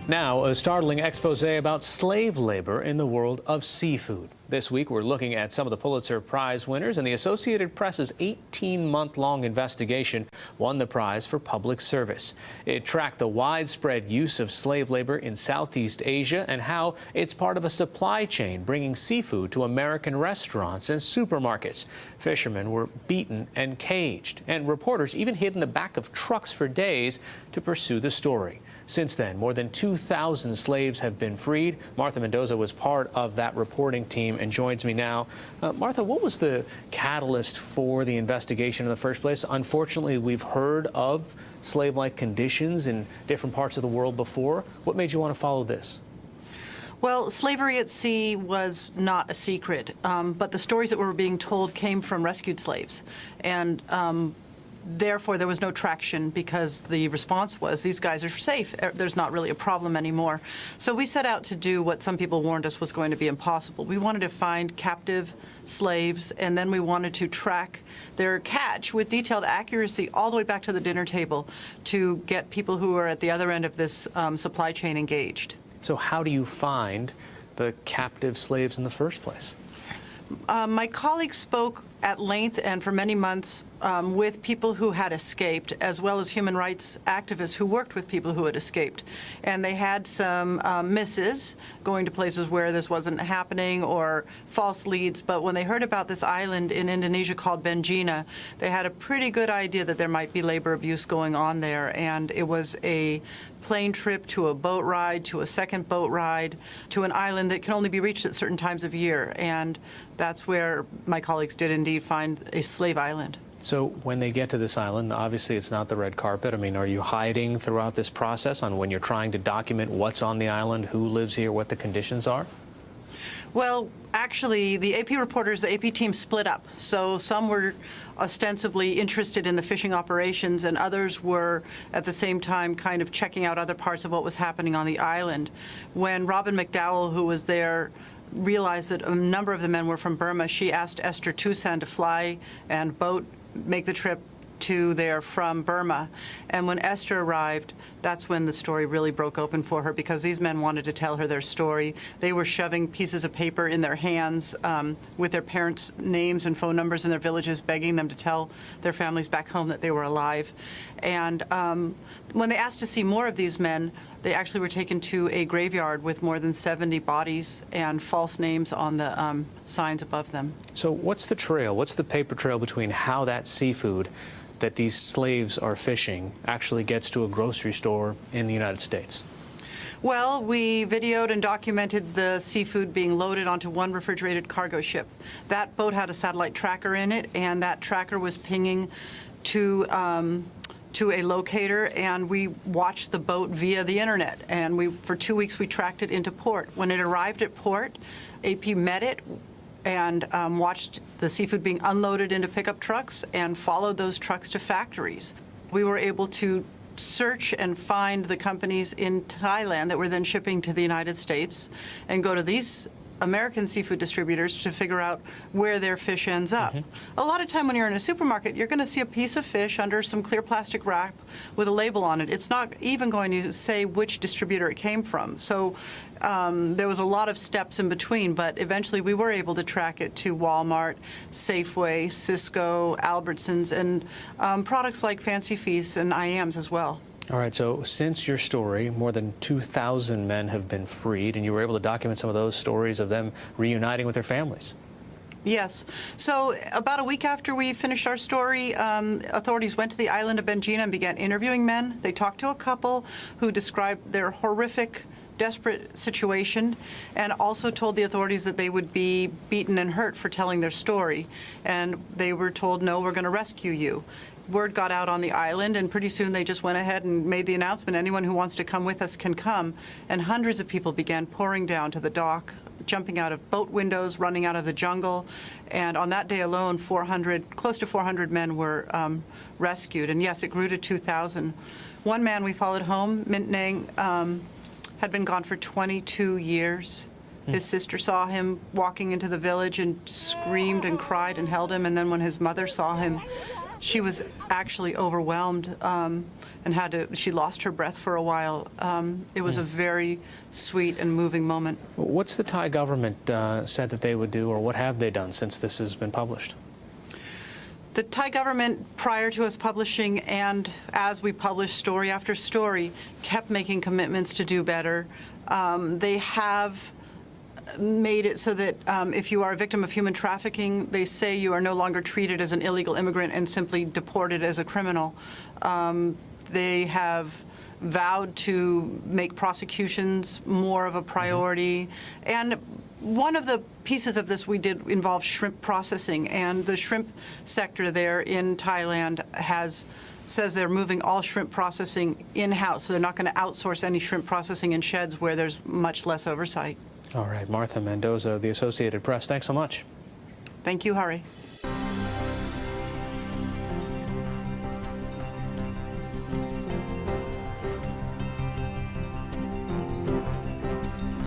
Now, a startling expose about slave labor in the world of seafood. This week, we're looking at some of the Pulitzer Prize winners, and the Associated Press's 18-month-long investigation won the prize for public service. It tracked the widespread use of slave labor in Southeast Asia and how it's part of a supply chain bringing seafood to American restaurants and supermarkets. Fishermen were beaten and caged, and reporters even hid in the back of trucks for days to pursue the story. Since then, more than 2,000 slaves have been freed. Martha Mendoza was part of that reporting team and joins me now. Martha, what was the catalyst for the investigation in the first place? Unfortunately, we've heard of slave-like conditions in different parts of the world before. What made you want to follow this? Well, slavery at sea was not a secret, but the stories that were being told came from rescued slaves. And therefore, there was no traction because the response was, these guys are safe. There's not really a problem anymore. So we set out to do what some people warned us was going to be impossible. We wanted to find captive slaves, and then we wanted to track their catch with detailed accuracy all the way back to the dinner table to get people who are at the other end of this supply chain engaged. So how do you find the captive slaves in the first place? My colleagues spoke at length and for many months with people who had escaped, as well as human rights activists who worked with people who had escaped. And they had some misses going to places where this wasn't happening or false leads. But when they heard about this island in Indonesia called Benjina, they had a pretty good idea that there might be labor abuse going on there. And it was a plane trip to a boat ride, to a second boat ride, to an island that can only be reached at certain times of year. And that's where my colleagues did indeed find a slave island. So when they get to this island, obviously it's not the red carpet. I mean, are you hiding throughout this process on when you're trying to document what's on the island, who lives here, what the conditions are? Well, actually, the AP reporters, the AP team split up. So some were ostensibly interested in the fishing operations, and others were at the same time kind of checking out other parts of what was happening on the island. When Robin McDowell, who was there, realized that a number of the men were from Burma, she asked Esther Toussaint to fly and make the trip to there from Burma. And when Esther arrived, that's when the story really broke open for her, because these men wanted to tell her their story. They were shoving pieces of paper in their hands with their parents' names and phone numbers in their villages, begging them to tell their families back home that they were alive. And when they asked to see more of these men, they actually were taken to a graveyard with more than 70 bodies and false names on the signs above them. So what's the trail? What's the paper trail between how that seafood that these slaves are fishing actually gets to a grocery store in the United States? Well, we videoed and documented the seafood being loaded onto one refrigerated cargo ship. That boat had a satellite tracker in it, and that tracker was pinging to a locator, and we watched the boat via the internet. And for 2 weeks, we tracked it into port. When it arrived at port, AP met it and watched the seafood being unloaded into pickup trucks and followed those trucks to factories. We were able to search and find the companies in Thailand that were then shipping to the United States and go to these American seafood distributors to figure out where their fish ends up. A lot of time when you're in a supermarket, you're going to see a piece of fish under some clear plastic wrap with a label on it. It's not even going to say which distributor it came from. So there was a lot of steps in between, but eventually we were able to track it to Walmart, Safeway, Cisco, Albertsons, and products like Fancy Feasts and IAMs as well. All right, so since your story, more than 2,000 men have been freed, and you were able to document some of those stories of them reuniting with their families. Yes. So about a week after we finished our story, authorities went to the island of Benjina and began interviewing men. They talked to a couple who described their horrific, desperate situation, and also told the authorities that they would be beaten and hurt for telling their story. And they were told, no, we're going to rescue you. Word got out on the island, and pretty soon they just went ahead and made the announcement, anyone who wants to come with us can come. And hundreds of people began pouring down to the dock, jumping out of boat windows, running out of the jungle. And on that day alone, close to 400 men were rescued. And yes, it grew to 2,000. One man we followed home, Mint Nang, had been gone for 22 years. His sister saw him walking into the village and screamed and cried and held him. And then when his mother saw him, she was actually overwhelmed and she lost her breath for a while. It was a very sweet and moving moment. What's the Thai government said that they would do, or what have they done since this has been published? The Thai government, prior to us publishing and as we published story after story, kept making commitments to do better. They have made it so that if you are a victim of human trafficking, they say you are no longer treated as an illegal immigrant and simply deported as a criminal. They have vowed to make prosecutions more of a priority. And one of the pieces of this we did involve shrimp processing, and the shrimp sector there in Thailand says they're moving all shrimp processing in-house, so they're not going to outsource any shrimp processing in sheds where there's much less oversight. All right, Martha Mendoza, the Associated Press, thanks so much. Thank you, Hari.